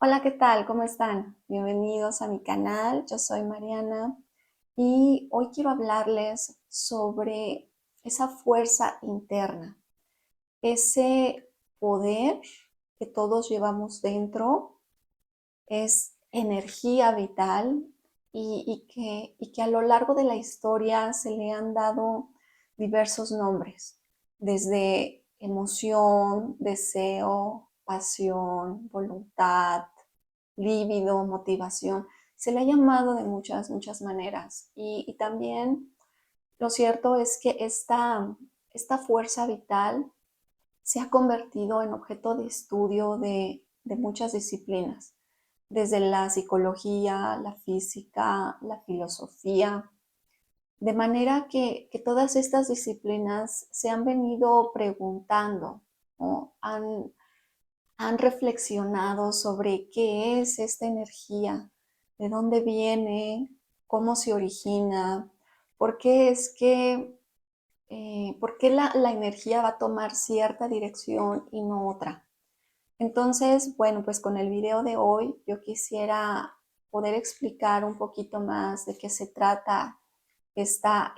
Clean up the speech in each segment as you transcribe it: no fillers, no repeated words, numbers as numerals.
Hola, ¿qué tal? ¿Cómo están? Bienvenidos a mi canal. Yo soy Mariana y hoy quiero hablarles sobre esa fuerza interna, ese poder que todos llevamos dentro, es energía vital y que a lo largo de la historia se le han dado diversos nombres, desde emoción, deseo, pasión, voluntad, líbido, motivación. Se le ha llamado de muchas maneras. Y también lo cierto es que esta fuerza vital se ha convertido en objeto de estudio de muchas disciplinas, desde la psicología, la física, la filosofía, de manera que todas estas disciplinas se han venido preguntando, ¿no? Han reflexionado sobre qué es esta energía, de dónde viene, cómo se origina, por qué es que, por qué la energía va a tomar cierta dirección y no otra. Entonces, bueno, pues con el video de hoy yo quisiera poder explicar un poquito más de qué se trata esta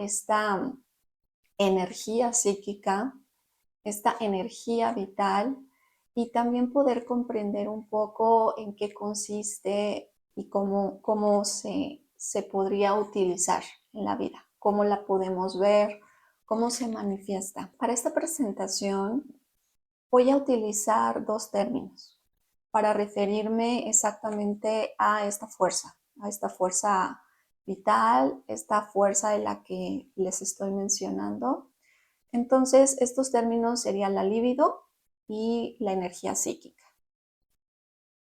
energía psíquica, esta energía vital y también poder comprender un poco en qué consiste y cómo se podría utilizar en la vida, cómo la podemos ver, cómo se manifiesta. Para esta presentación voy a utilizar dos términos para referirme exactamente a esta fuerza vital, esta fuerza de la que les estoy mencionando. Entonces, estos términos serían la libido y la energía psíquica.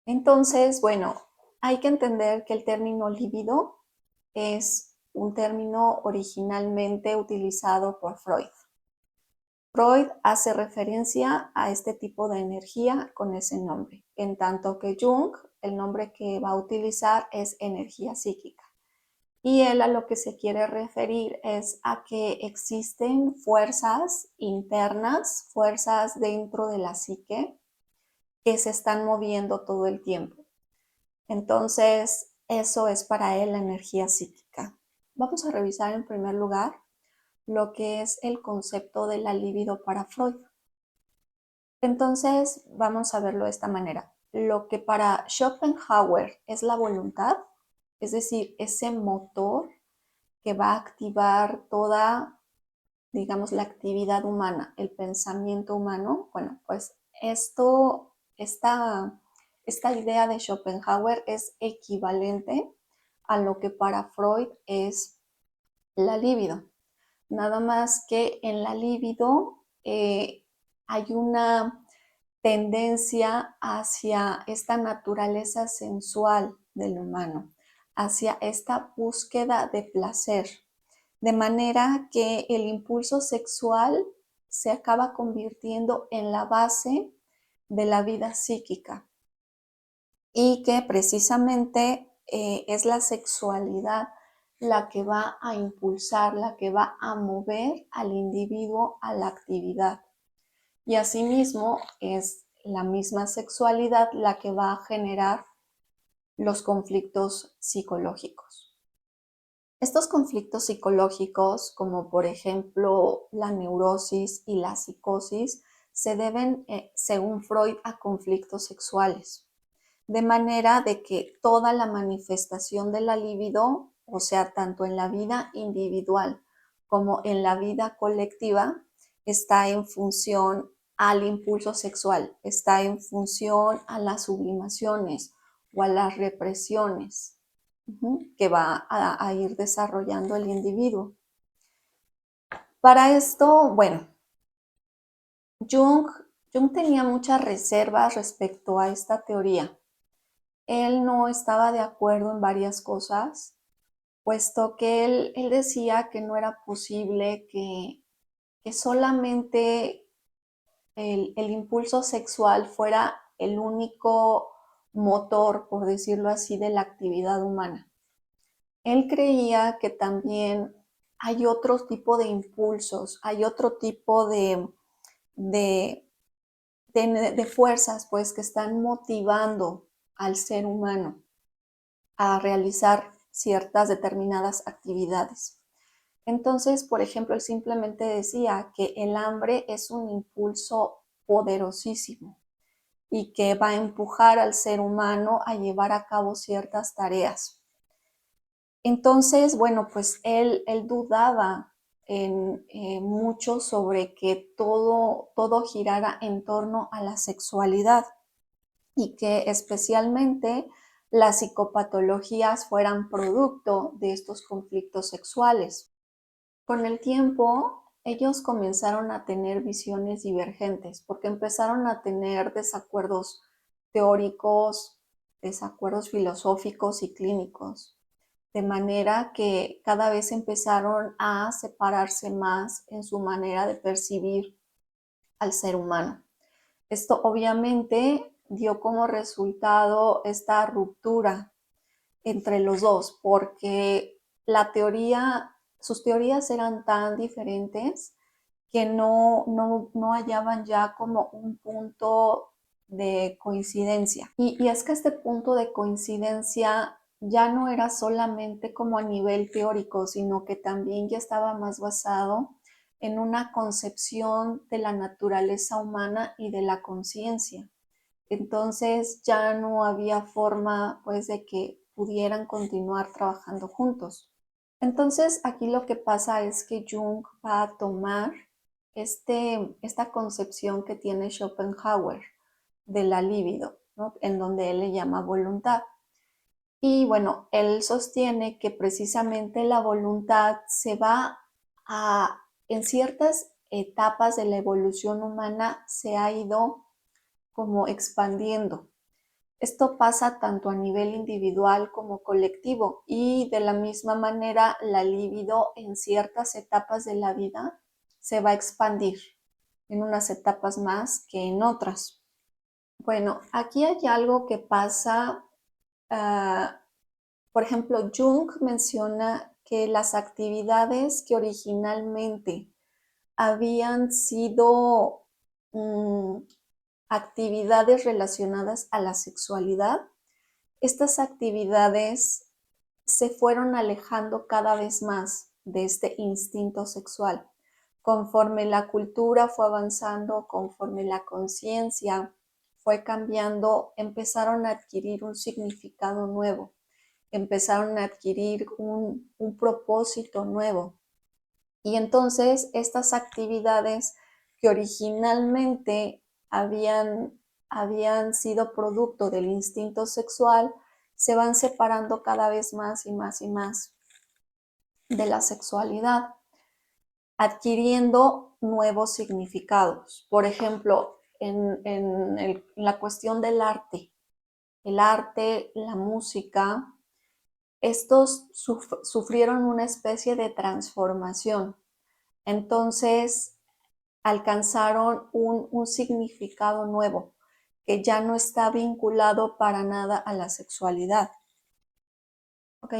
Entonces, bueno, hay que entender que el término libido es un término originalmente utilizado por Freud. Freud hace referencia a este tipo de energía con ese nombre, en tanto que Jung, el nombre que va a utilizar es energía psíquica. Y él a lo que se quiere referir es a que existen fuerzas internas, fuerzas dentro de la psique que se están moviendo todo el tiempo. Entonces, eso es para él la energía psíquica. Vamos a revisar en primer lugar lo que es el concepto de la libido para Freud. Entonces, vamos a verlo de esta manera. Lo que para Schopenhauer es la voluntad, es decir, ese motor que va a activar toda, digamos, la actividad humana, el pensamiento humano. Bueno, pues esta idea de Schopenhauer es equivalente a lo que para Freud es la libido. Nada más que en la libido hay una tendencia hacia esta naturaleza sensual del humano, hacia esta búsqueda de placer, de manera que el impulso sexual se acaba convirtiendo en la base de la vida psíquica y que precisamente es la sexualidad la que va a impulsar, la que va a mover al individuo a la actividad. Y asimismo es la misma sexualidad la que va a generar los conflictos psicológicos. Estos conflictos psicológicos, como por ejemplo la neurosis y la psicosis, se deben, según Freud, a conflictos sexuales. De manera de que toda la manifestación de la libido, o sea, tanto en la vida individual como en la vida colectiva, está en función al impulso sexual, está en función a las sublimaciones o a las represiones que va a ir desarrollando el individuo. Para esto, bueno, Jung, Jung tenía muchas reservas respecto a esta teoría. Él no estaba de acuerdo en varias cosas, puesto que él decía que no era posible que solamente el impulso sexual fuera el único motor, por decirlo así, de la actividad humana. Él creía que también hay otro tipo de impulsos, hay otro tipo de fuerzas, pues, que están motivando al ser humano a realizar ciertas determinadas actividades. Entonces, por ejemplo, él simplemente decía que el hambre es un impulso poderosísimo y que va a empujar al ser humano a llevar a cabo ciertas tareas. Entonces, bueno, pues él dudaba mucho sobre que todo girara en torno a la sexualidad y que especialmente las psicopatologías fueran producto de estos conflictos sexuales. Con el tiempo, ellos comenzaron a tener visiones divergentes porque empezaron a tener desacuerdos teóricos, desacuerdos filosóficos y clínicos, de manera que cada vez empezaron a separarse más en su manera de percibir al ser humano. Esto obviamente dio como resultado esta ruptura entre los dos, porque sus teorías eran tan diferentes que no hallaban ya como un punto de coincidencia. Y es que este punto de coincidencia ya no era solamente como a nivel teórico, sino que también ya estaba más basado en una concepción de la naturaleza humana y de la conciencia. Entonces ya no había forma pues de que pudieran continuar trabajando juntos. Entonces aquí lo que pasa es que Jung va a tomar esta concepción que tiene Schopenhauer de la libido, ¿no? En donde él le llama voluntad. Y bueno, él sostiene que precisamente la voluntad se va en ciertas etapas de la evolución humana, se ha ido como expandiendo. Esto pasa tanto a nivel individual como colectivo y de la misma manera la libido en ciertas etapas de la vida se va a expandir, en unas etapas más que en otras. Bueno, aquí hay algo que pasa, por ejemplo, Jung menciona que las actividades que originalmente habían sido actividades relacionadas a la sexualidad, estas actividades se fueron alejando cada vez más de este instinto sexual. Conforme la cultura fue avanzando, conforme la conciencia fue cambiando, empezaron a adquirir un significado nuevo, empezaron a adquirir un propósito nuevo. Y entonces estas actividades que originalmente habían sido producto del instinto sexual se van separando cada vez más y más y más de la sexualidad, adquiriendo nuevos significados. Por ejemplo, en la cuestión del arte, la música, estos sufrieron una especie de transformación. Entonces, alcanzaron un significado nuevo que ya no está vinculado para nada a la sexualidad. Ok,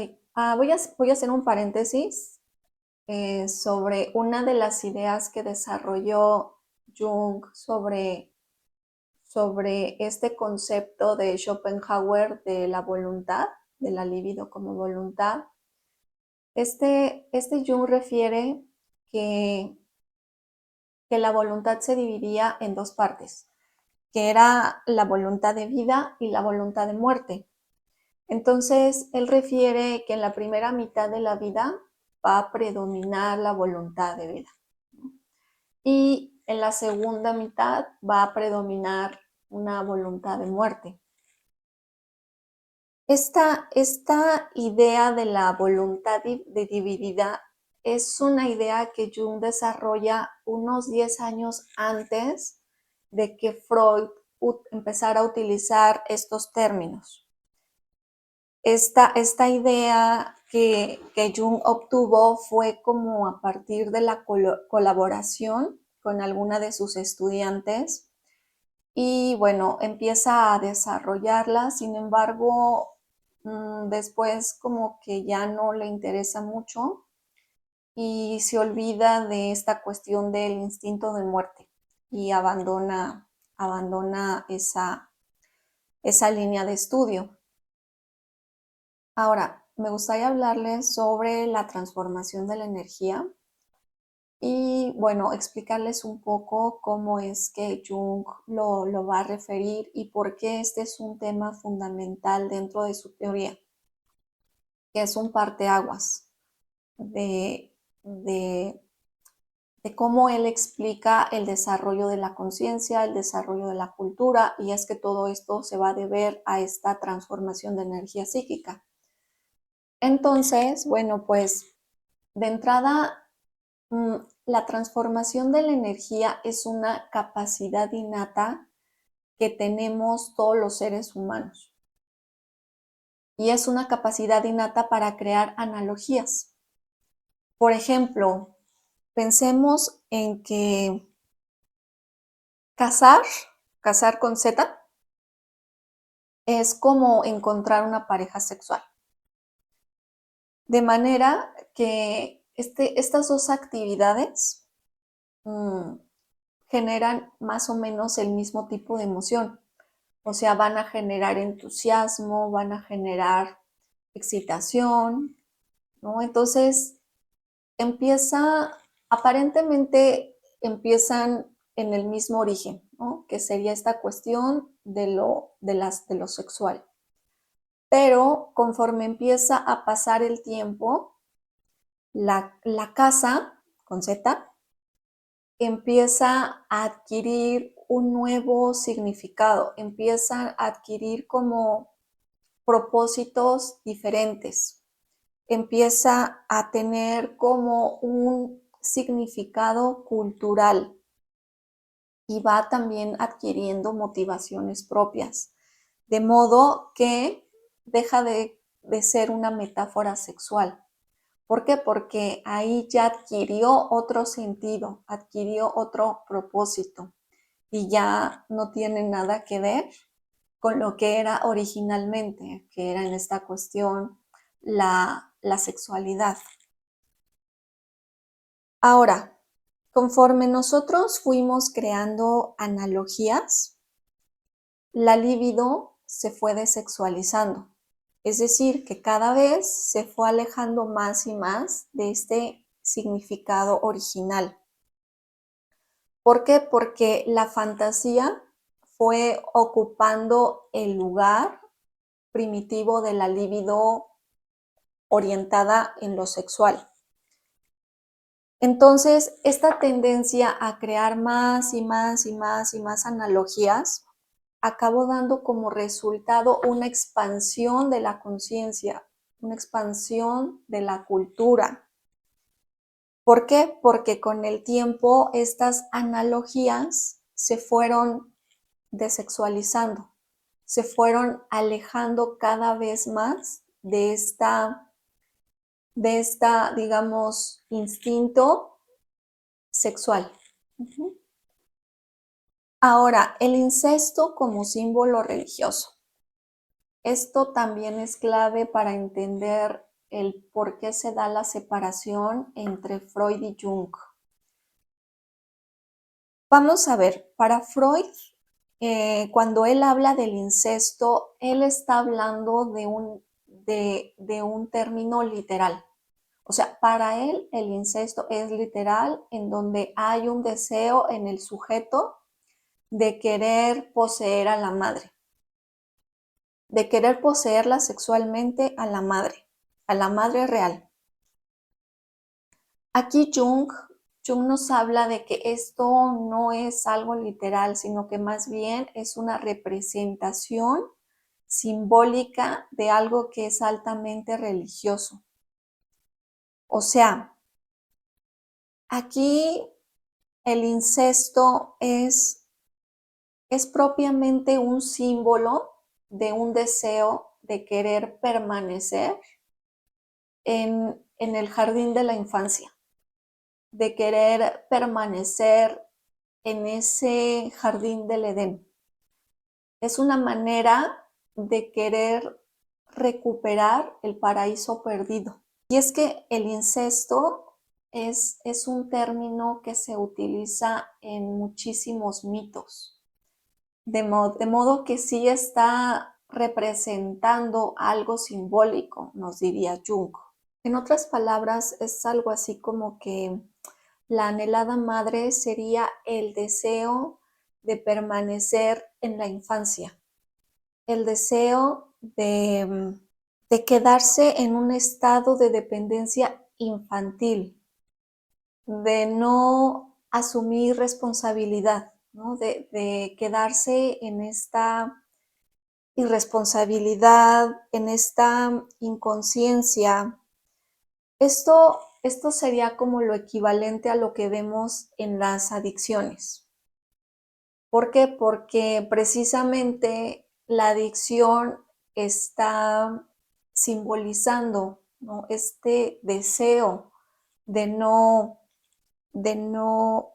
voy a hacer un paréntesis sobre una de las ideas que desarrolló Jung sobre este concepto de Schopenhauer de la voluntad, de la libido como voluntad. Este Jung refiere que la voluntad se dividía en dos partes, que era la voluntad de vida y la voluntad de muerte. Entonces, él refiere que en la primera mitad de la vida va a predominar la voluntad de vida. Y en la segunda mitad va a predominar una voluntad de muerte. Esta idea de la voluntad dividida es una idea que Jung desarrolla unos 10 años antes de que Freud empezara a utilizar estos términos. Esta idea que Jung obtuvo fue como a partir de la colaboración con alguna de sus estudiantes y bueno, empieza a desarrollarla, sin embargo, después como que ya no le interesa mucho y se olvida de esta cuestión del instinto de muerte y abandona esa línea de estudio. Ahora, me gustaría hablarles sobre la transformación de la energía y, bueno, explicarles un poco cómo es que Jung lo va a referir y por qué este es un tema fundamental dentro de su teoría, que es un parteaguas de, de, de cómo él explica el desarrollo de la conciencia, el desarrollo de la cultura, y es que todo esto se va a deber a esta transformación de energía psíquica. Entonces, bueno, pues de entrada, la transformación de la energía es una capacidad innata que tenemos todos los seres humanos. Y es una capacidad innata para crear analogías. Por ejemplo, pensemos en que casar con Z, es como encontrar una pareja sexual. De manera que estas dos actividades generan más o menos el mismo tipo de emoción. O sea, van a generar entusiasmo, van a generar excitación, ¿no? Entonces, aparentemente empiezan en el mismo origen, ¿no? Que sería esta cuestión de lo sexual. Pero conforme empieza a pasar el tiempo, la casa, con Z, empieza a adquirir un nuevo significado, empieza a adquirir como propósitos diferentes, empieza a tener como un significado cultural y va también adquiriendo motivaciones propias, de modo que deja de ser una metáfora sexual. ¿Por qué? Porque ahí ya adquirió otro sentido, adquirió otro propósito y ya no tiene nada que ver con lo que era originalmente, que era en esta cuestión la sexualidad. Ahora, conforme nosotros fuimos creando analogías, la libido se fue desexualizando. Es decir, que cada vez se fue alejando más y más de este significado original. ¿Por qué? Porque la fantasía fue ocupando el lugar primitivo de la libido orientada en lo sexual. Entonces, esta tendencia a crear más y más y más y más analogías acabó dando como resultado una expansión de la conciencia, una expansión de la cultura. ¿Por qué? Porque con el tiempo estas analogías se fueron desexualizando, se fueron alejando cada vez más de digamos, instinto sexual. Ahora, el incesto como símbolo religioso. Esto también es clave para entender el por qué se da la separación entre Freud y Jung. Vamos a ver, para Freud, cuando él habla del incesto, él está hablando de un término literal. O sea, para él el incesto es literal, en donde hay un deseo en el sujeto de querer poseer a la madre, de querer poseerla sexualmente a la madre real. Aquí Jung nos habla de que esto no es algo literal, sino que más bien es una representación simbólica de algo que es altamente religioso. O sea, aquí el incesto es propiamente un símbolo de un deseo de querer permanecer en el jardín de la infancia, de querer permanecer en ese jardín del Edén. Es una manera de querer recuperar el paraíso perdido. Y es que el incesto es un término que se utiliza en muchísimos mitos. de modo que sí está representando algo simbólico, nos diría Jung. En otras palabras, es algo así como que la anhelada madre sería el deseo de permanecer en la infancia, el deseo de quedarse en un estado de dependencia infantil, de no asumir responsabilidad, ¿no? De quedarse en esta irresponsabilidad, en esta inconsciencia. Esto sería como lo equivalente a lo que vemos en las adicciones. ¿Por qué? Porque precisamente la adicción está simbolizando, ¿no?, este deseo de no, de no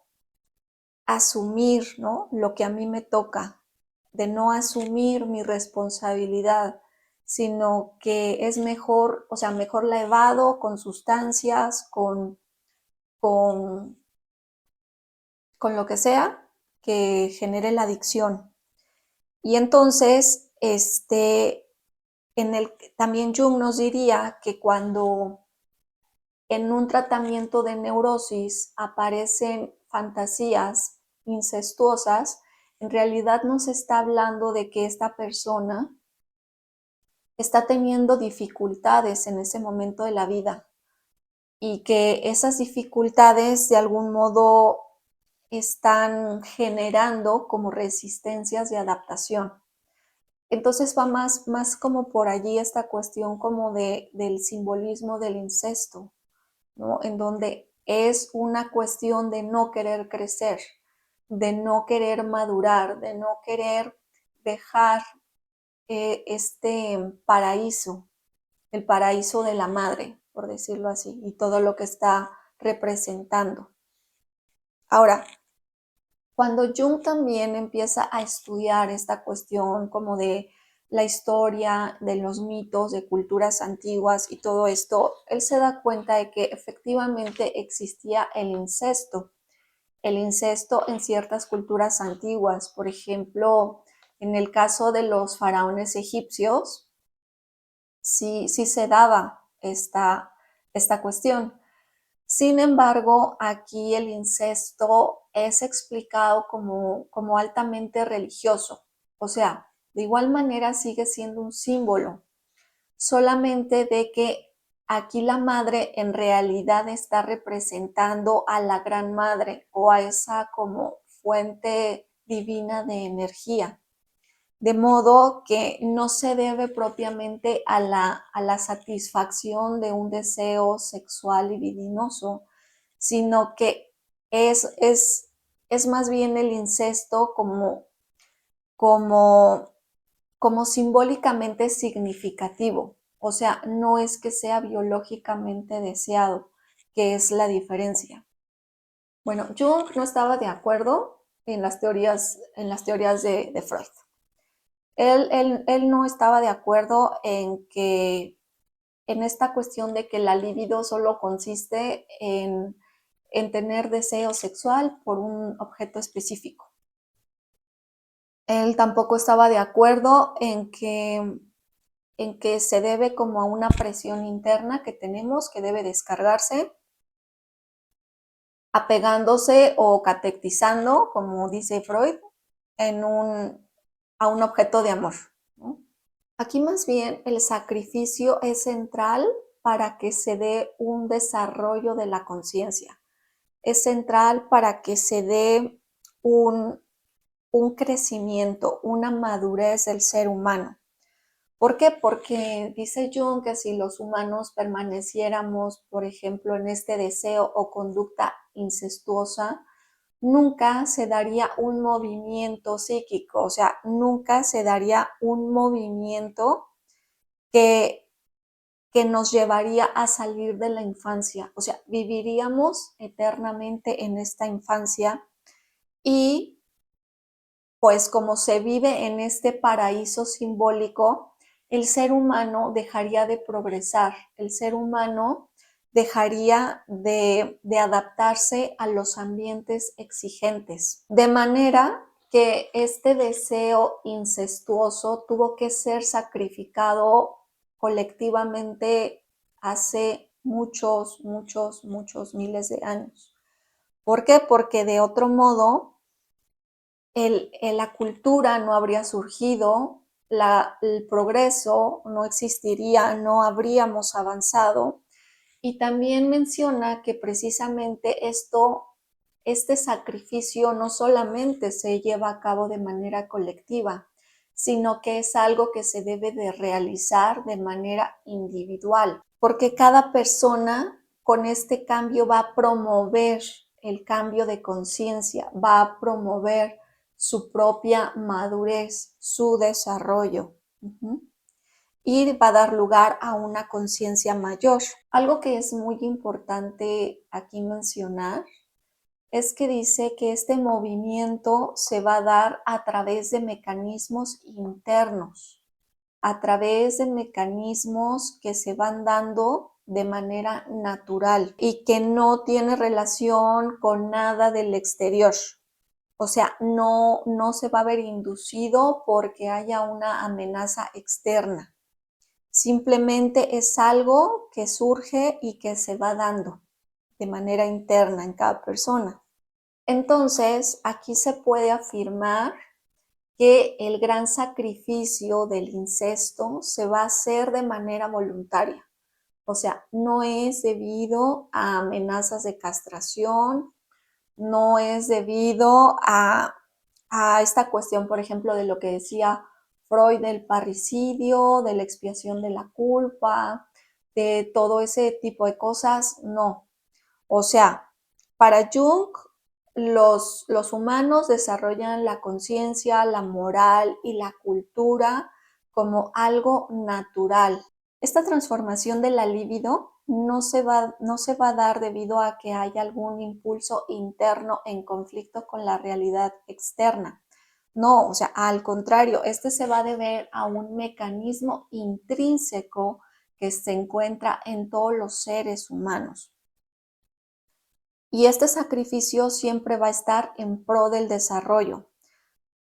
asumir, ¿no?, lo que a mí me toca, de no asumir mi responsabilidad, sino que es mejor, o sea, mejor la evado con sustancias, con, con lo que sea que genere la adicción. Y entonces, también Jung nos diría que cuando en un tratamiento de neurosis aparecen fantasías incestuosas, en realidad no se está hablando de que esta persona está teniendo dificultades en ese momento de la vida y que esas dificultades de algún modo están generando como resistencias de adaptación. Entonces va más como por allí esta cuestión como del simbolismo del incesto, ¿no?, en donde es una cuestión de no querer crecer, de no querer madurar, de no querer dejar este paraíso, el paraíso de la madre, por decirlo así, y todo lo que está representando. Ahora, cuando Jung también empieza a estudiar esta cuestión como de la historia, de los mitos, de culturas antiguas y todo esto, él se da cuenta de que efectivamente existía el incesto en ciertas culturas antiguas. Por ejemplo, en el caso de los faraones egipcios, sí se daba esta cuestión. Sin embargo, aquí el incesto es explicado como altamente religioso. O sea, de igual manera sigue siendo un símbolo, solamente de que aquí la madre en realidad está representando a la gran madre o a esa como fuente divina de energía. De modo que no se debe propiamente a la satisfacción de un deseo sexual libidinoso, sino que es más bien el incesto como, como simbólicamente significativo. O sea, no es que sea biológicamente deseado, que es la diferencia. Bueno, Jung no estaba de acuerdo en las teorías de Freud. Él no estaba de acuerdo en esta cuestión de que la libido solo consiste en tener deseo sexual por un objeto específico. Él tampoco estaba de acuerdo en que se debe como a una presión interna que tenemos, que debe descargarse, apegándose o catequizando, como dice Freud, a un objeto de amor, ¿no? Aquí más bien el sacrificio es central para que se dé un desarrollo de la conciencia. Es central para que se dé un crecimiento, una madurez del ser humano. ¿Por qué? Porque dice Jung que si los humanos permaneciéramos, por ejemplo, en este deseo o conducta incestuosa, nunca se daría un movimiento psíquico, o sea, nunca se daría un movimiento que, que nos llevaría a salir de la infancia. O sea, viviríamos eternamente en esta infancia y pues como se vive en este paraíso simbólico, el ser humano dejaría de progresar, el ser humano dejaría de adaptarse a los ambientes exigentes. De manera que este deseo incestuoso tuvo que ser sacrificado colectivamente hace muchos, muchos, muchos miles de años. ¿Por qué? Porque de otro modo la cultura no habría surgido, el progreso no existiría, no habríamos avanzado. Y también menciona que precisamente este sacrificio no solamente se lleva a cabo de manera colectiva, sino que es algo que se debe de realizar de manera individual, porque cada persona con este cambio va a promover el cambio de conciencia, va a promover su propia madurez, su desarrollo. Y va a dar lugar a una conciencia mayor. Algo que es muy importante aquí mencionar es que dice que este movimiento se va a dar a través de mecanismos internos, a través de mecanismos que se van dando de manera natural y que no tiene relación con nada del exterior. O sea, no se va a ver inducido porque haya una amenaza externa. Simplemente es algo que surge y que se va dando de manera interna en cada persona. Entonces, aquí se puede afirmar que el gran sacrificio del incesto se va a hacer de manera voluntaria. O sea, no es debido a amenazas de castración, no es debido a esta cuestión, por ejemplo, de lo que decía Freud del parricidio, de la expiación de la culpa, de todo ese tipo de cosas, no. O sea, para Jung, los humanos desarrollan la conciencia, la moral y la cultura como algo natural. Esta transformación de la libido no se va a dar debido a que haya algún impulso interno en conflicto con la realidad externa. No, o sea, al contrario, este se va a deber a un mecanismo intrínseco que se encuentra en todos los seres humanos. Y este sacrificio siempre va a estar en pro del desarrollo.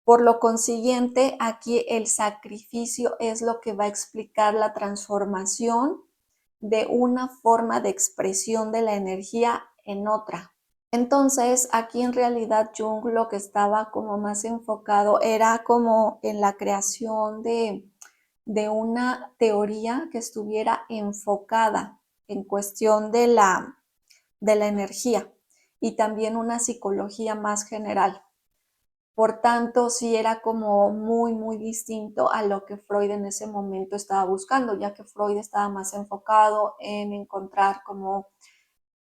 Por lo consiguiente, aquí el sacrificio es lo que va a explicar la transformación de una forma de expresión de la energía en otra. Entonces, aquí en realidad Jung lo que estaba como más enfocado era como en la creación de una teoría que estuviera enfocada en cuestión de la energía y también una psicología más general. Por tanto, sí era como muy, muy distinto a lo que Freud en ese momento estaba buscando, ya que Freud estaba más enfocado en encontrar como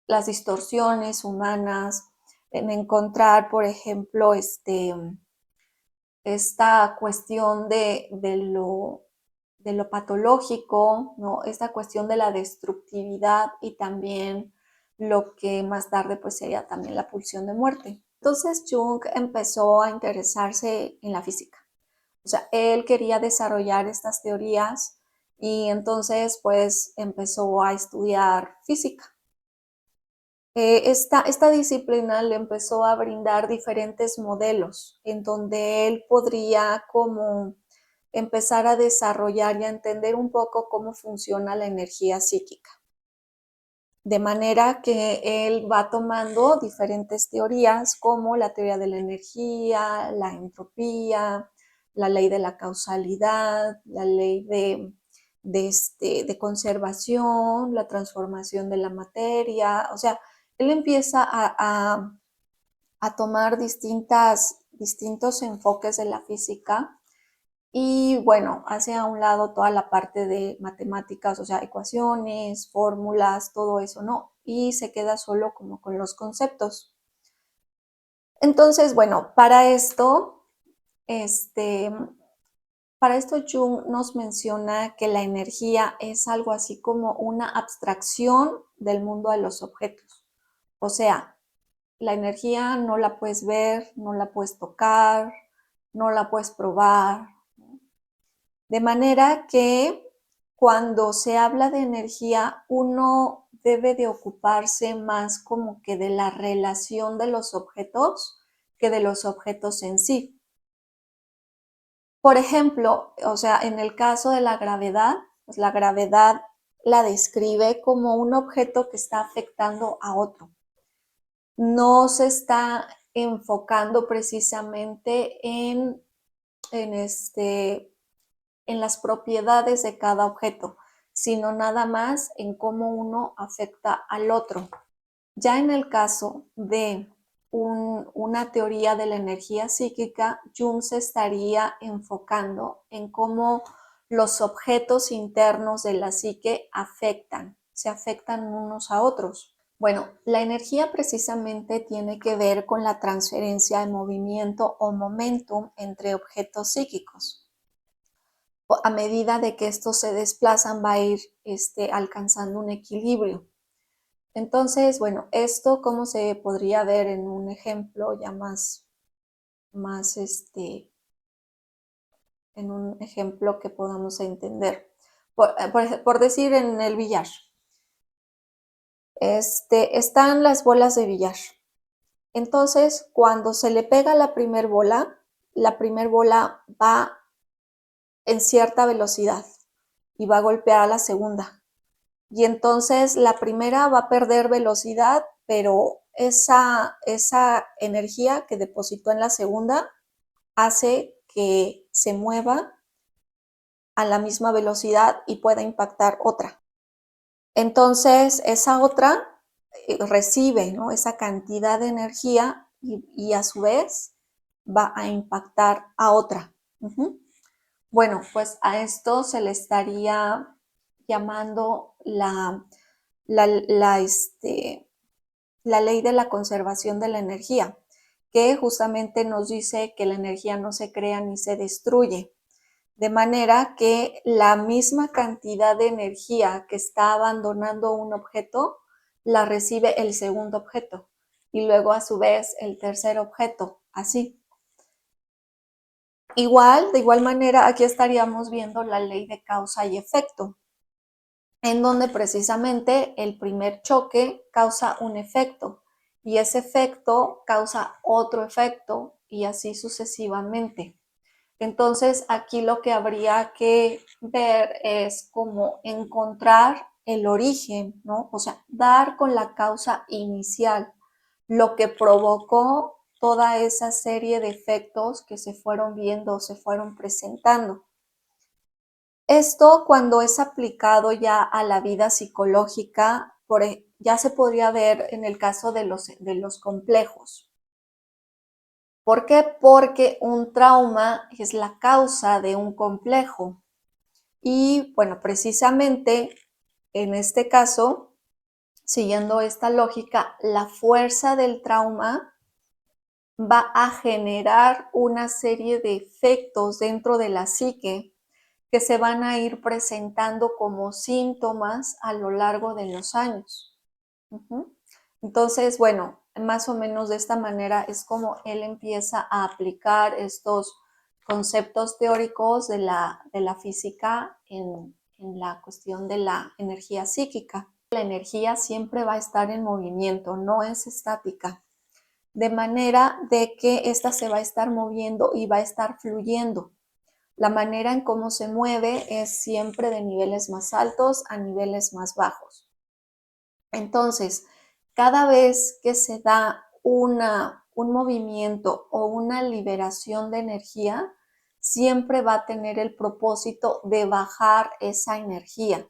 las distorsiones humanas, en encontrar, por ejemplo, esta cuestión de lo patológico, ¿no? Esta cuestión de la destructividad y también lo que más tarde pues sería también la pulsión de muerte. Entonces Jung empezó a interesarse en la física. O sea, él quería desarrollar estas teorías y entonces pues empezó a estudiar física. Esta disciplina le empezó a brindar diferentes modelos en donde él podría como empezar a desarrollar y a entender un poco cómo funciona la energía psíquica. De manera que él va tomando diferentes teorías como la teoría de la energía, la entropía, la ley de la causalidad, la ley de conservación, la transformación de la materia. O sea, él empieza a tomar distintos enfoques de la física y bueno, hace a un lado toda la parte de matemáticas, o sea, ecuaciones, fórmulas, todo eso, ¿no? Y se queda solo como con los conceptos. Entonces, bueno, para esto Jung nos menciona que la energía es algo así como una abstracción del mundo de los objetos. O sea, la energía no la puedes ver, no la puedes tocar, no la puedes probar. De manera que cuando se habla de energía, uno debe de ocuparse más como que de la relación de los objetos que de los objetos en sí. Por ejemplo, o sea, en el caso de la gravedad, pues la gravedad la describe como un objeto que está afectando a otro. No se está enfocando precisamente en las propiedades de cada objeto, sino nada más en cómo uno afecta al otro. Ya en el caso de una teoría de la energía psíquica, Jung se estaría enfocando en cómo los objetos internos de la psique se afectan unos a otros. Bueno, la energía precisamente tiene que ver con la transferencia de movimiento o momentum entre objetos psíquicos. A medida de que estos se desplazan, va a ir alcanzando un equilibrio. Entonces, bueno, esto cómo se podría ver en un ejemplo ya en un ejemplo que podamos entender. Por decir en el billar. Están las bolas de billar. Entonces, cuando se le pega la primer bola va en cierta velocidad y va a golpear a la segunda. Y entonces la primera va a perder velocidad, pero esa energía que depositó en la segunda hace que se mueva a la misma velocidad y pueda impactar otra. Entonces esa otra recibe, ¿no?, esa cantidad de energía y a su vez va a impactar a otra. Bueno, pues a esto se le estaría llamando la ley de la conservación de la energía, que justamente nos dice que la energía no se crea ni se destruye. De manera que la misma cantidad de energía que está abandonando un objeto, la recibe el segundo objeto y luego a su vez el tercer objeto, así. De igual manera, aquí estaríamos viendo la ley de causa y efecto, en donde precisamente el primer choque causa un efecto y ese efecto causa otro efecto y así sucesivamente. Entonces, aquí lo que habría que ver es cómo encontrar el origen, ¿no? O sea, dar con la causa inicial, lo que provocó toda esa serie de efectos que se fueron viendo, se fueron presentando. Esto, cuando es aplicado ya a la vida psicológica, ya se podría ver en el caso de los complejos. ¿Por qué? Porque un trauma es la causa de un complejo. Y bueno, precisamente en este caso, siguiendo esta lógica, la fuerza del trauma va a generar una serie de efectos dentro de la psique que se van a ir presentando como síntomas a lo largo de los años. Entonces, bueno, más o menos de esta manera es como él empieza a aplicar estos conceptos teóricos de la física en la cuestión de la energía psíquica. La energía siempre va a estar en movimiento, no es estática, de manera de que ésta se va a estar moviendo y va a estar fluyendo. La manera en cómo se mueve es siempre de niveles más altos a niveles más bajos. Entonces, cada vez que se da un movimiento o una liberación de energía, siempre va a tener el propósito de bajar esa energía.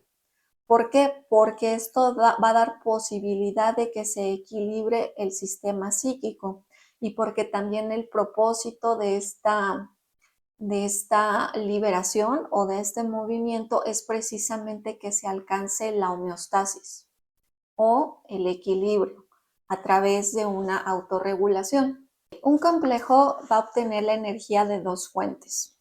¿Por qué? Porque esto va a dar posibilidad de que se equilibre el sistema psíquico y porque también el propósito de esta liberación o de este movimiento es precisamente que se alcance la homeostasis o el equilibrio a través de una autorregulación. Un complejo va a obtener la energía de dos fuentes.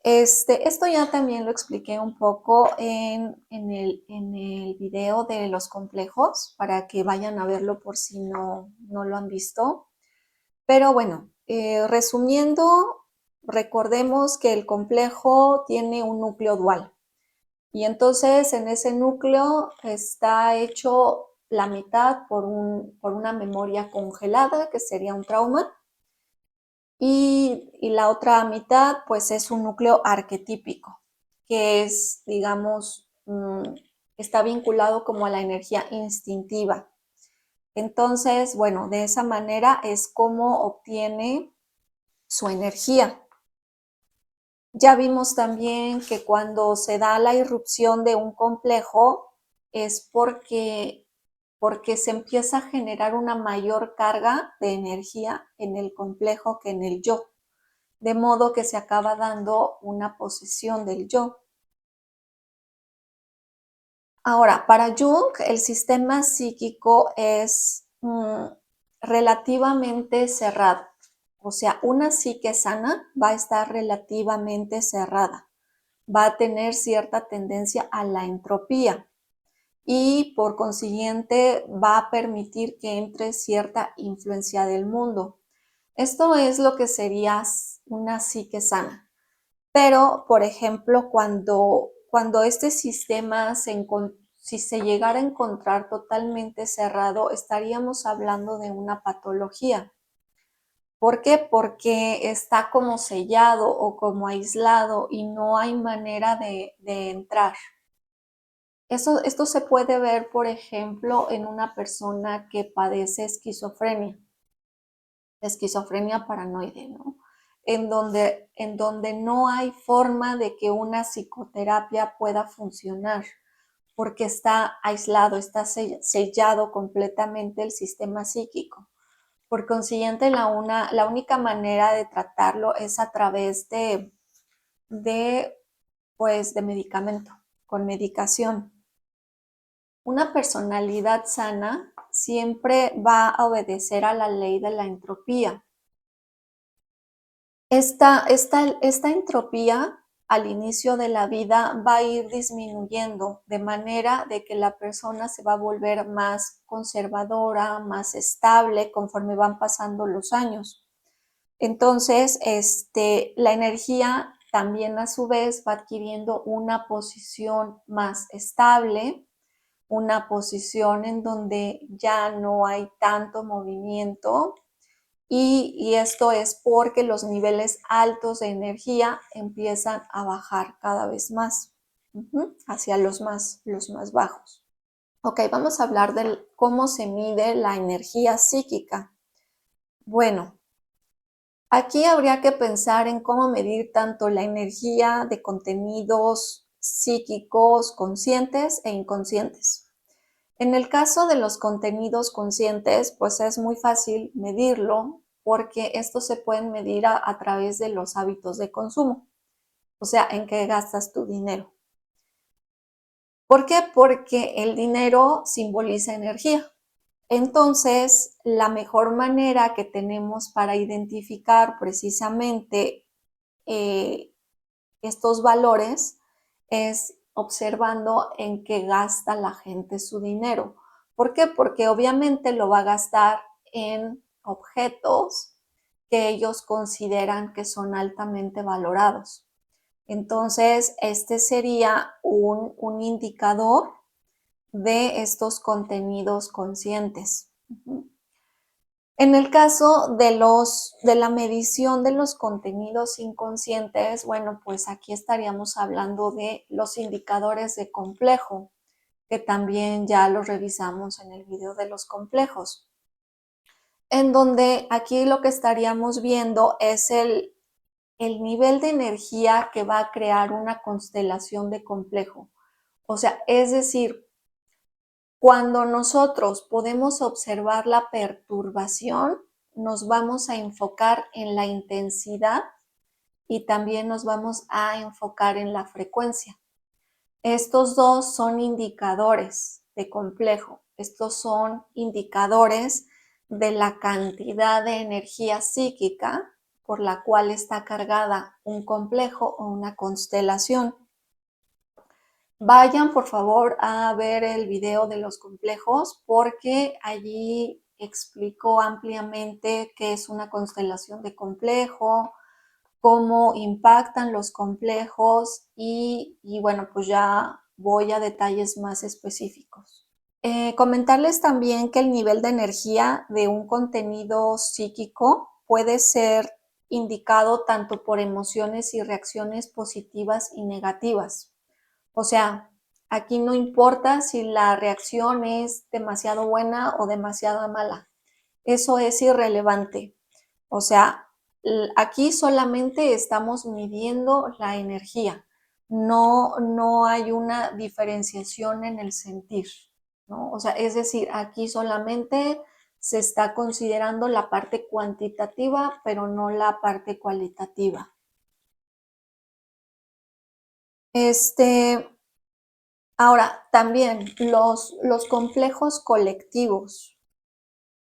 Esto ya también lo expliqué un poco en el video de los complejos, para que vayan a verlo por si no lo han visto. Pero bueno, resumiendo, recordemos que el complejo tiene un núcleo dual. Y entonces en ese núcleo está hecho la mitad por una memoria congelada, que sería un trauma, y la otra mitad pues es un núcleo arquetípico, que es, digamos, está vinculado como a la energía instintiva. Entonces, bueno, de esa manera es como obtiene su energía. Ya vimos también que cuando se da la irrupción de un complejo es porque se empieza a generar una mayor carga de energía en el complejo que en el yo, de modo que se acaba dando una posesión del yo. Ahora, para Jung, el sistema psíquico es relativamente cerrado. O sea, una psique sana va a estar relativamente cerrada. Va a tener cierta tendencia a la entropía y por consiguiente va a permitir que entre cierta influencia del mundo. Esto es lo que sería una psique sana. Pero, por ejemplo, cuando este sistema si se llegara a encontrar totalmente cerrado, estaríamos hablando de una patología. ¿Por qué? Porque está como sellado o como aislado y no hay manera de entrar. Esto se puede ver, por ejemplo, en una persona que padece esquizofrenia paranoide, ¿no? En donde no hay forma de que una psicoterapia pueda funcionar, porque está aislado, está sellado completamente el sistema psíquico. Por consiguiente, la única manera de tratarlo es a través de medicamento, con medicación. Una personalidad sana siempre va a obedecer a la ley de la entropía. Esta entropía al inicio de la vida va a ir disminuyendo de manera de que la persona se va a volver más conservadora, más estable conforme van pasando los años. Entonces, la energía también a su vez va adquiriendo una posición más estable, una posición en donde ya no hay tanto movimiento y esto es porque los niveles altos de energía empiezan a bajar cada vez más hacia los más bajos. Ok, vamos a hablar de cómo se mide la energía psíquica. Bueno, aquí habría que pensar en cómo medir tanto la energía de contenidos psíquicos conscientes e inconscientes. En el caso de los contenidos conscientes, pues es muy fácil medirlo porque estos se pueden medir a través de los hábitos de consumo, o sea, en qué gastas tu dinero. ¿Por qué? Porque el dinero simboliza energía. Entonces, la mejor manera que tenemos para identificar precisamente estos valores es observando en qué gasta la gente su dinero. ¿Por qué? Porque obviamente lo va a gastar en objetos que ellos consideran que son altamente valorados. Entonces, este sería un indicador de estos contenidos conscientes. En el caso de la medición de los contenidos inconscientes, bueno, pues aquí estaríamos hablando de los indicadores de complejo, que también ya los revisamos en el video de los complejos, en donde aquí lo que estaríamos viendo es el nivel de energía que va a crear una constelación de complejo. O sea, es decir, cuando nosotros podemos observar la perturbación, nos vamos a enfocar en la intensidad y también nos vamos a enfocar en la frecuencia. Estos dos son indicadores de complejo. Estos son indicadores de la cantidad de energía psíquica por la cual está cargada un complejo o una constelación. Vayan por favor a ver el video de los complejos porque allí explico ampliamente qué es una constelación de complejo, cómo impactan los complejos y bueno, pues ya voy a detalles más específicos. Comentarles también que el nivel de energía de un contenido psíquico puede ser indicado tanto por emociones y reacciones positivas y negativas. O sea, aquí no importa si la reacción es demasiado buena o demasiado mala. Eso es irrelevante. O sea, aquí solamente estamos midiendo la energía. No hay una diferenciación en el sentir, ¿no? O sea, es decir, aquí solamente se está considerando la parte cuantitativa, pero no la parte cualitativa. Ahora, también los complejos colectivos.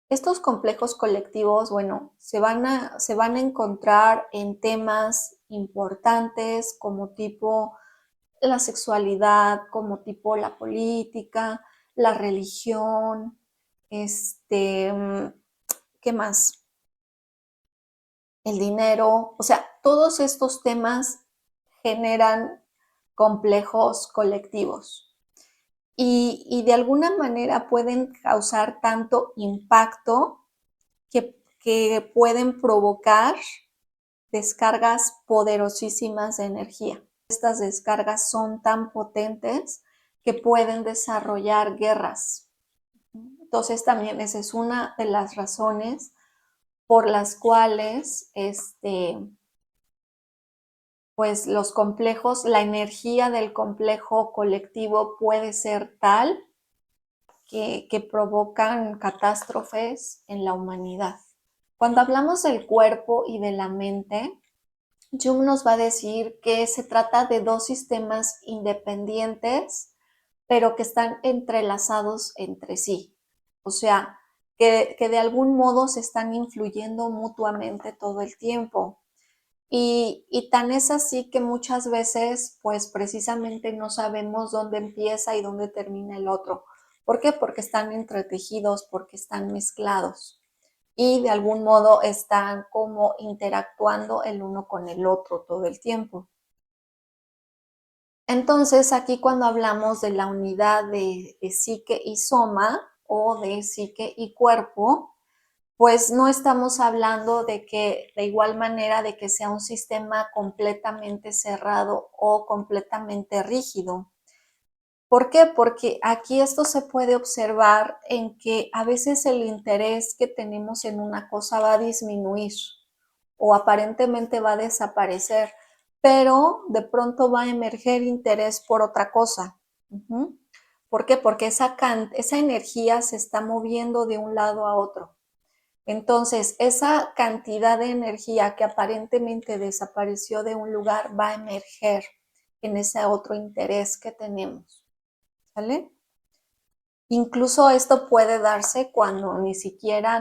Estos complejos colectivos, bueno, se van a encontrar en temas importantes como tipo la sexualidad, como tipo la política, la religión, ¿qué más? El dinero. O sea, todos estos temas generan complejos colectivos y de alguna manera pueden causar tanto impacto que pueden provocar descargas poderosísimas de energía. Estas descargas son tan potentes que pueden desarrollar guerras. Entonces también esa es una de las razones por las cuales pues los complejos, la energía del complejo colectivo puede ser tal que provocan catástrofes en la humanidad. Cuando hablamos del cuerpo y de la mente, Jung nos va a decir que se trata de dos sistemas independientes, pero que están entrelazados entre sí. O sea, que de algún modo se están influyendo mutuamente todo el tiempo. Y tan es así que muchas veces, pues precisamente no sabemos dónde empieza y dónde termina el otro. ¿Por qué? Porque están entretejidos, porque están mezclados y de algún modo están como interactuando el uno con el otro todo el tiempo. Entonces, aquí cuando hablamos de la unidad de psique y soma o de psique y cuerpo, pues no estamos hablando de que de igual manera de que sea un sistema completamente cerrado o completamente rígido. ¿Por qué? Porque aquí esto se puede observar en que a veces el interés que tenemos en una cosa va a disminuir o aparentemente va a desaparecer, pero de pronto va a emerger interés por otra cosa. ¿Por qué? Porque esa energía se está moviendo de un lado a otro. Entonces, esa cantidad de energía que aparentemente desapareció de un lugar va a emerger en ese otro interés que tenemos. ¿Sale? Incluso esto puede darse cuando ni siquiera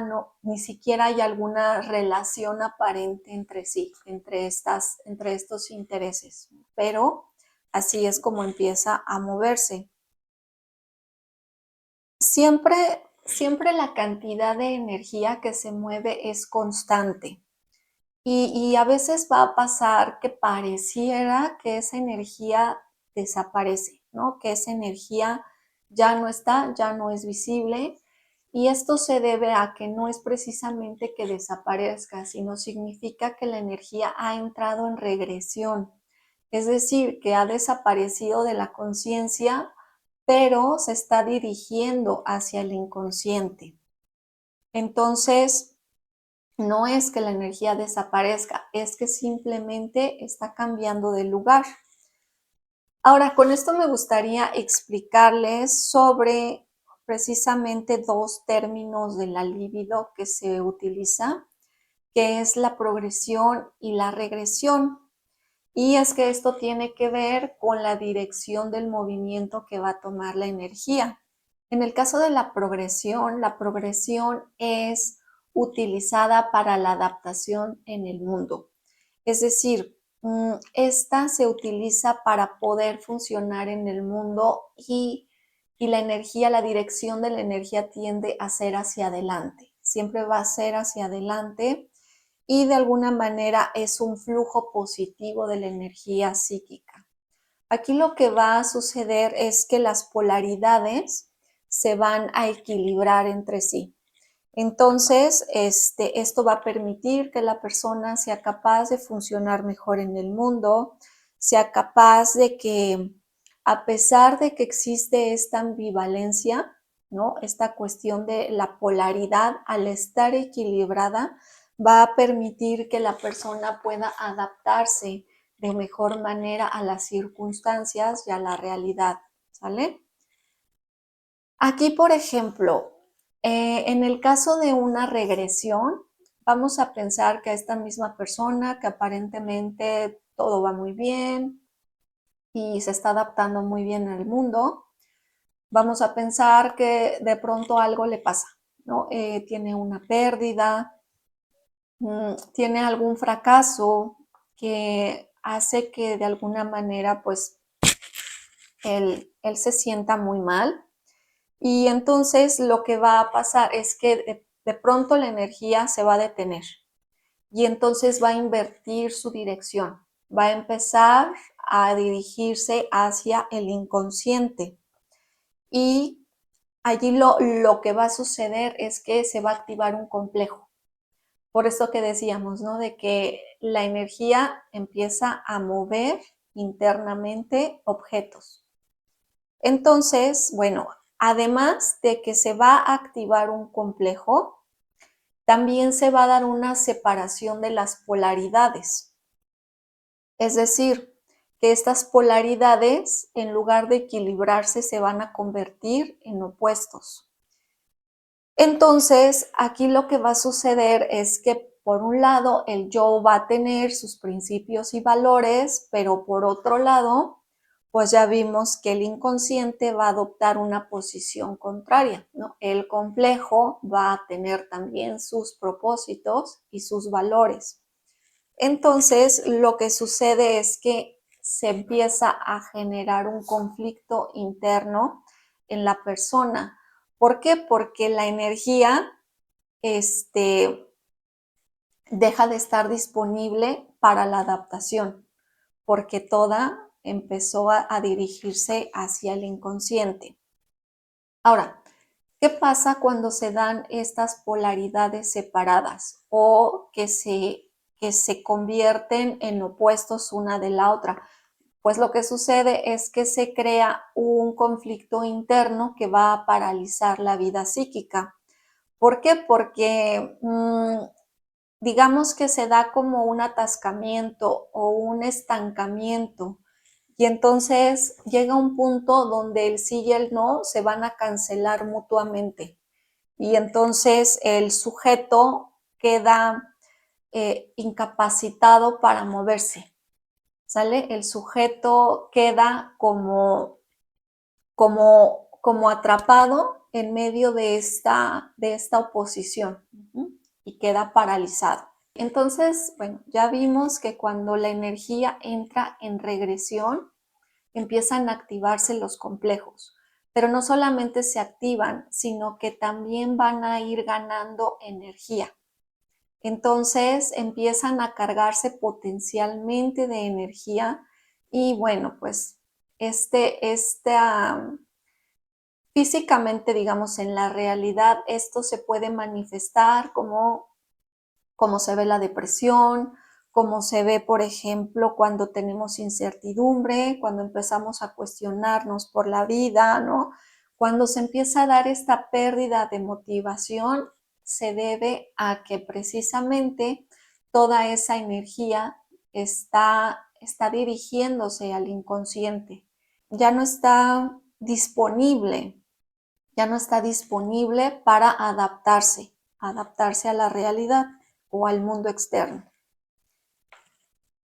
hay alguna relación aparente entre sí, entre estos intereses, pero así es como empieza a moverse. Siempre la cantidad de energía que se mueve es constante y a veces va a pasar que pareciera que esa energía desaparece, ¿no? Que esa energía ya no está, ya no es visible. Y esto se debe a que no es precisamente que desaparezca, sino significa que la energía ha entrado en regresión. Es decir, que ha desaparecido de la conciencia, pero se está dirigiendo hacia el inconsciente. Entonces, no es que la energía desaparezca, es que simplemente está cambiando de lugar. Ahora, con esto me gustaría explicarles sobre precisamente dos términos de la libido que se utiliza, que es la progresión y la regresión. Y es que esto tiene que ver con la dirección del movimiento que va a tomar la energía. En el caso de la progresión es utilizada para la adaptación en el mundo. Es decir, esta se utiliza para poder funcionar en el mundo y la energía, la dirección de la energía tiende a ser hacia adelante. Siempre va a ser hacia adelante y de alguna manera es un flujo positivo de la energía psíquica. Aquí lo que va a suceder es que las polaridades se van a equilibrar entre sí. Entonces, esto va a permitir que la persona sea capaz de funcionar mejor en el mundo, sea capaz de que, a pesar de que existe esta ambivalencia, ¿no? Esta cuestión de la polaridad, al estar equilibrada, va a permitir que la persona pueda adaptarse de mejor manera a las circunstancias y a la realidad, ¿sale? Aquí, por ejemplo, en el caso de una regresión, vamos a pensar que a esta misma persona que aparentemente todo va muy bien y se está adaptando muy bien al mundo, vamos a pensar que de pronto algo le pasa, ¿no? Tiene una pérdida, tiene algún fracaso que hace que de alguna manera pues él se sienta muy mal. Y entonces lo que va a pasar es que de pronto la energía se va a detener y entonces va a invertir su dirección, va a empezar a dirigirse hacia el inconsciente y allí lo que va a suceder es que se va a activar un complejo. Por eso que decíamos, ¿no? De que la energía empieza a mover internamente objetos. Entonces, bueno, además de que se va a activar un complejo, también se va a dar una separación de las polaridades. Es decir, que estas polaridades, en lugar de equilibrarse, se van a convertir en opuestos. Entonces, aquí lo que va a suceder es que, por un lado, el yo va a tener sus principios y valores, pero por otro lado, pues ya vimos que el inconsciente va a adoptar una posición contraria, ¿no? El complejo va a tener también sus propósitos y sus valores. Entonces, lo que sucede es que se empieza a generar un conflicto interno en la persona. ¿Por qué? Porque la energía deja de estar disponible para la adaptación, porque toda empezó a dirigirse hacia el inconsciente. Ahora, ¿qué pasa cuando se dan estas polaridades separadas o que se convierten en opuestos una de la otra? Pues lo que sucede es que se crea un conflicto interno que va a paralizar la vida psíquica. ¿Por qué? Porque digamos que se da como un atascamiento o un estancamiento y entonces llega un punto donde el sí y el no se van a cancelar mutuamente y entonces el sujeto queda incapacitado para moverse, ¿sale? El sujeto queda como atrapado en medio de esta oposición y queda paralizado. Entonces, bueno, ya vimos que cuando la energía entra en regresión, empiezan a activarse los complejos, pero no solamente se activan, sino que también van a ir ganando energía. Entonces empiezan a cargarse potencialmente de energía y bueno, pues físicamente, digamos, en la realidad, esto se puede manifestar como se ve la depresión, como se ve, por ejemplo, cuando tenemos incertidumbre, cuando empezamos a cuestionarnos por la vida, ¿no? Cuando se empieza a dar esta pérdida de motivación, se debe a que precisamente toda esa energía está dirigiéndose al inconsciente. Ya no está disponible, ya no está disponible para adaptarse a la realidad o al mundo externo.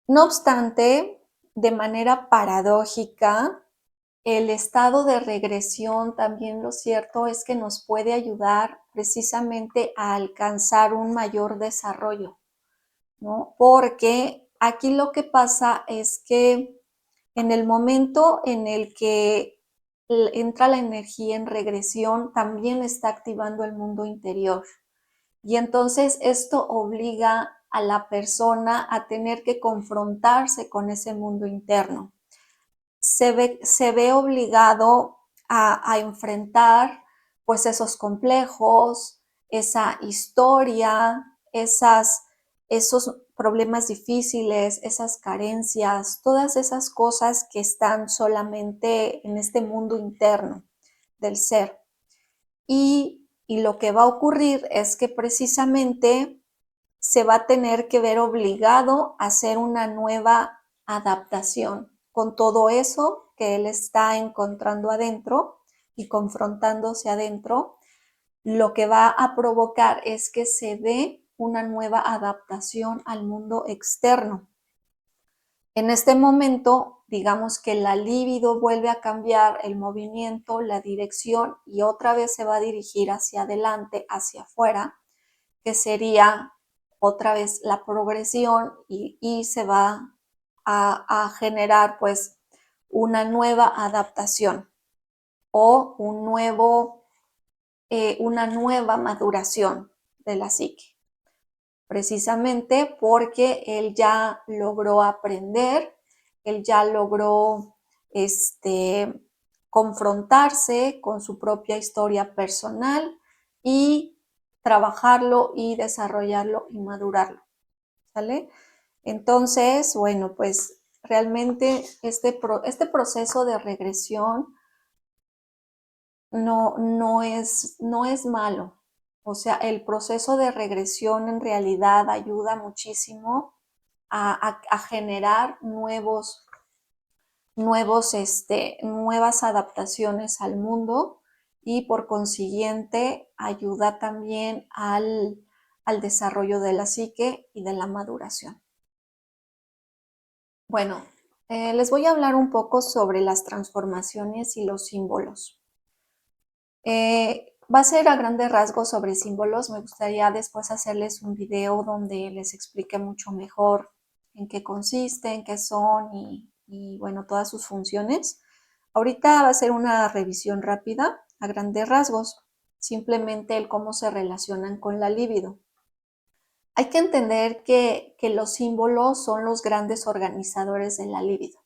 No obstante, de manera paradójica, el estado de regresión también lo cierto es que nos puede ayudar precisamente a alcanzar un mayor desarrollo, ¿no? Porque aquí lo que pasa es que en el momento en el que entra la energía en regresión, también está activando el mundo interior. Y entonces esto obliga a la persona a tener que confrontarse con ese mundo interno. Se ve obligado a enfrentar pues esos complejos, esa historia, esos problemas difíciles, esas carencias, todas esas cosas que están solamente en este mundo interno del ser. Y lo que va a ocurrir es que precisamente se va a tener que ver obligado a hacer una nueva adaptación con todo eso que él está encontrando adentro y confrontándose adentro. Lo que va a provocar es que se dé una nueva adaptación al mundo externo. En este momento, digamos que la libido vuelve a cambiar el movimiento, la dirección, y otra vez se va a dirigir hacia adelante, hacia afuera, que sería otra vez la progresión, y se va a generar pues una nueva adaptación o una nueva maduración de la psique, precisamente porque él ya logró aprender, él ya logró confrontarse con su propia historia personal y trabajarlo y desarrollarlo y madurarlo, ¿sale? Entonces, bueno, pues realmente este proceso de regresión no es malo. O sea, el proceso de regresión en realidad ayuda muchísimo a generar nuevas adaptaciones al mundo, y por consiguiente ayuda también al desarrollo de la psique y de la maduración. Bueno, les voy a hablar un poco sobre las transformaciones y los símbolos. Va a ser a grandes rasgos sobre símbolos. Me gustaría después hacerles un video donde les explique mucho mejor en qué consisten, qué son y bueno, todas sus funciones. Ahorita va a ser una revisión rápida a grandes rasgos, simplemente el cómo se relacionan con la libido. Hay que entender que los símbolos son los grandes organizadores de la libido.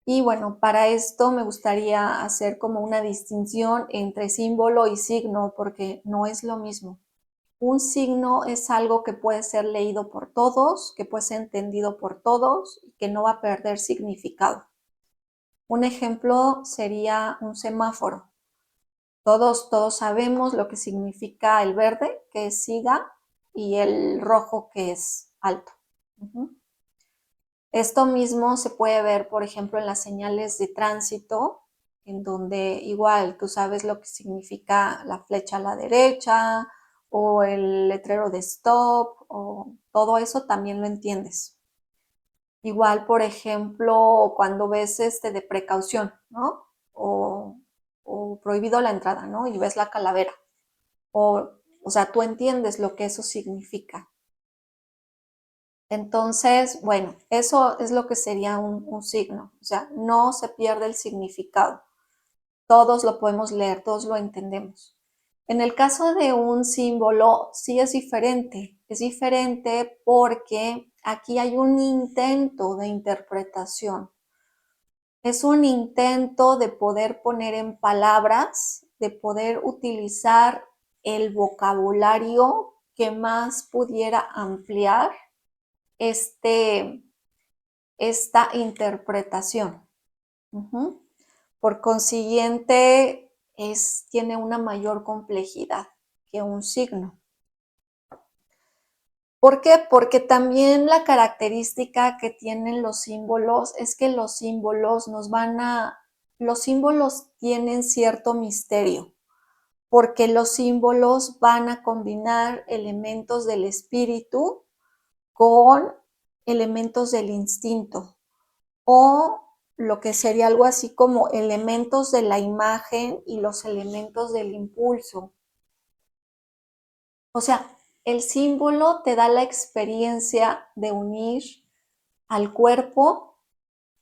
Y bueno, para esto me gustaría hacer como una distinción entre símbolo y signo, porque no es lo mismo. Un signo es algo que puede ser leído por todos, que puede ser entendido por todos y que no va a perder significado. Un ejemplo sería un semáforo. Todos sabemos lo que significa el verde, que es siga, y el rojo, que es alto. Esto mismo se puede ver, por ejemplo, en las señales de tránsito, en donde igual tú sabes lo que significa la flecha a la derecha o el letrero de stop, o todo eso también lo entiendes. Igual, por ejemplo, cuando ves de precaución, ¿no? O prohibido la entrada, ¿no? Y ves la calavera. O sea, tú entiendes lo que eso significa. Entonces, bueno, eso es lo que sería un signo. O sea, no se pierde el significado. Todos lo podemos leer, todos lo entendemos. En el caso de un símbolo, sí es diferente. Es diferente porque aquí hay un intento de interpretación. Es un intento de poder poner en palabras, de poder utilizar el vocabulario que más pudiera ampliar esta interpretación. Por consiguiente, tiene una mayor complejidad que un signo. ¿Por qué? Porque también la característica que tienen los símbolos es que los símbolos tienen cierto misterio, porque los símbolos van a combinar elementos del espíritu con elementos del instinto, o lo que sería algo así como elementos de la imagen y los elementos del impulso. O sea, el símbolo te da la experiencia de unir al cuerpo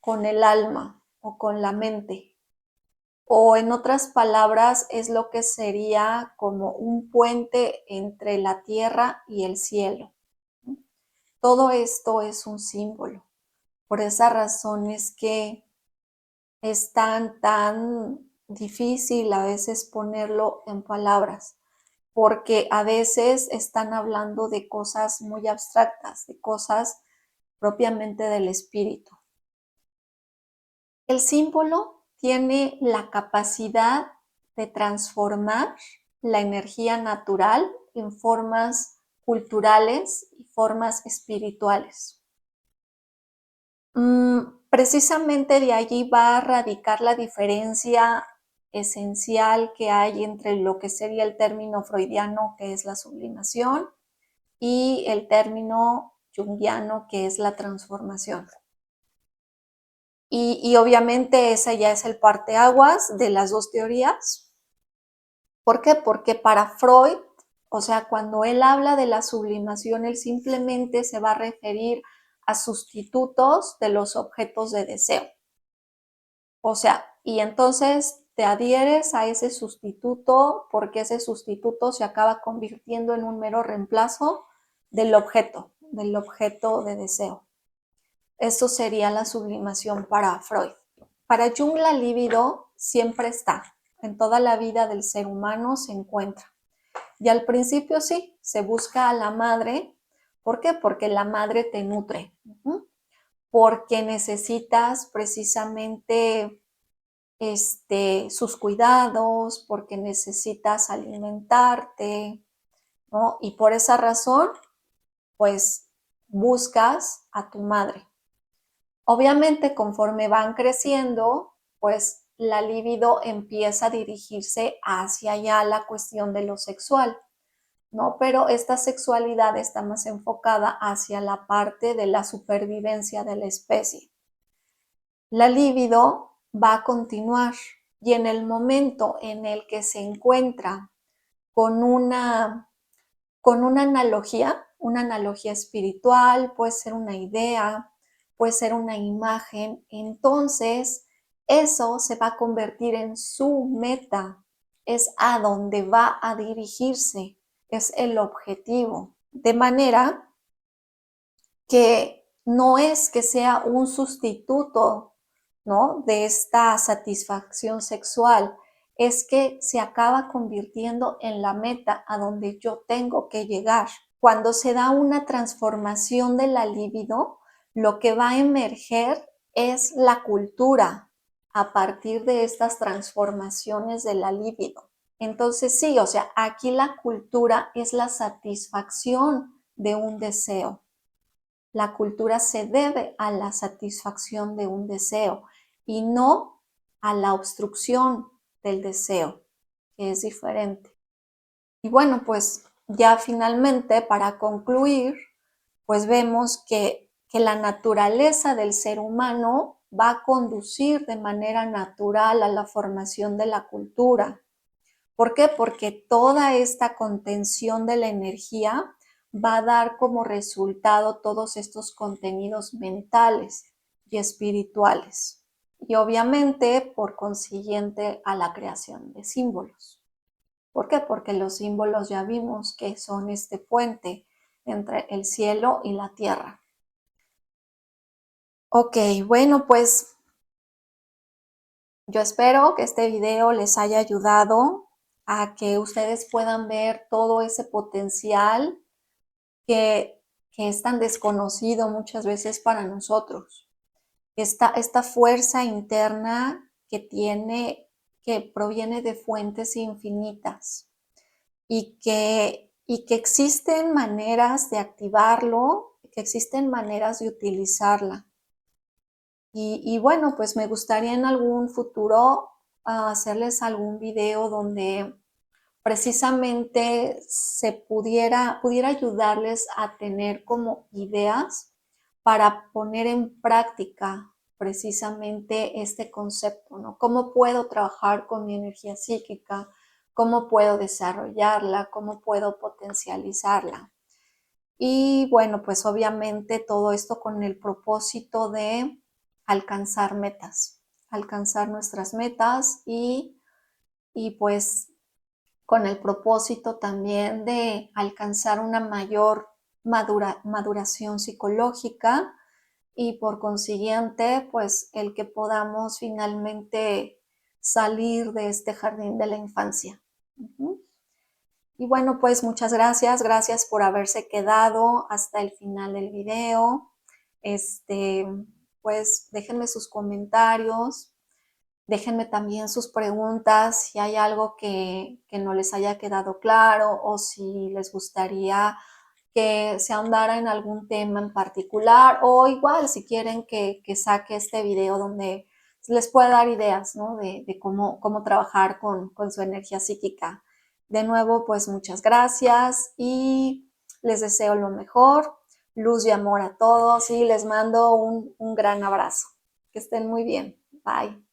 con el alma o con la mente. O en otras palabras, es lo que sería como un puente entre la tierra y el cielo. Todo esto es un símbolo. Por esa razón es que es tan difícil a veces ponerlo en palabras, porque a veces están hablando de cosas muy abstractas, de cosas propiamente del espíritu. El símbolo tiene la capacidad de transformar la energía natural en formas culturales y formas espirituales. Precisamente de allí va a radicar la diferencia esencial que hay entre lo que sería el término freudiano, que es la sublimación, y el término junguiano, que es la transformación. Y obviamente esa ya es el parteaguas de las dos teorías. ¿Por qué? Porque para Freud, o sea, cuando él habla de la sublimación, él simplemente se va a referir a sustitutos de los objetos de deseo. O sea, y entonces te adhieres a ese sustituto porque ese sustituto se acaba convirtiendo en un mero reemplazo del objeto de deseo. Eso sería la sublimación para Freud. Para Jung la libido siempre está, en toda la vida del ser humano se encuentra. Y al principio sí, se busca a la madre. ¿Por qué? Porque la madre te nutre. Porque necesitas precisamente sus cuidados, porque necesitas alimentarte, ¿no? Y por esa razón, pues buscas a tu madre. Obviamente, conforme van creciendo, pues la libido empieza a dirigirse hacia allá la cuestión de lo sexual, ¿no? Pero esta sexualidad está más enfocada hacia la parte de la supervivencia de la especie. La libido va a continuar y en el momento en el que se encuentra con una analogía espiritual, puede ser una idea, puede ser una imagen, entonces eso se va a convertir en su meta, es a donde va a dirigirse, es el objetivo. De manera que no es que sea un sustituto, ¿no?, de esta satisfacción sexual, es que se acaba convirtiendo en la meta a donde yo tengo que llegar. Cuando se da una transformación de la libido, lo que va a emerger es la cultura a partir de estas transformaciones de la libido. Entonces sí, o sea, aquí la cultura es la satisfacción de un deseo. La cultura se debe a la satisfacción de un deseo y no a la obstrucción del deseo, que es diferente. Y bueno, pues ya finalmente para concluir, pues vemos que la naturaleza del ser humano va a conducir de manera natural a la formación de la cultura. ¿Por qué? Porque toda esta contención de la energía va a dar como resultado todos estos contenidos mentales y espirituales. Y obviamente, por consiguiente, a la creación de símbolos. ¿Por qué? Porque los símbolos ya vimos que son este puente entre el cielo y la tierra. Ok, bueno, pues yo espero que este video les haya ayudado a que ustedes puedan ver todo ese potencial que es tan desconocido muchas veces para nosotros. Esta fuerza interna que proviene de fuentes infinitas y que existen maneras de activarlo, que existen maneras de utilizarla. Y bueno, pues me gustaría en algún futuro hacerles algún video donde precisamente se pudiera ayudarles a tener como ideas para poner en práctica precisamente este concepto, ¿no? ¿Cómo puedo trabajar con mi energía psíquica? ¿Cómo puedo desarrollarla? ¿Cómo puedo potencializarla? Y bueno, pues obviamente todo esto con el propósito de alcanzar metas, alcanzar nuestras metas y pues con el propósito también de alcanzar una mayor maduración psicológica y por consiguiente, pues el que podamos finalmente salir de este jardín de la infancia. Y bueno, pues muchas gracias por haberse quedado hasta el final del video. Este, pues déjenme sus comentarios, déjenme también sus preguntas, si hay algo que no les haya quedado claro o si les gustaría que se ahondara en algún tema en particular, o igual si quieren que saque este video donde les pueda dar ideas, ¿no? de cómo trabajar con su energía psíquica. De nuevo, pues muchas gracias y les deseo lo mejor, luz y amor a todos y les mando un gran abrazo. Que estén muy bien. Bye.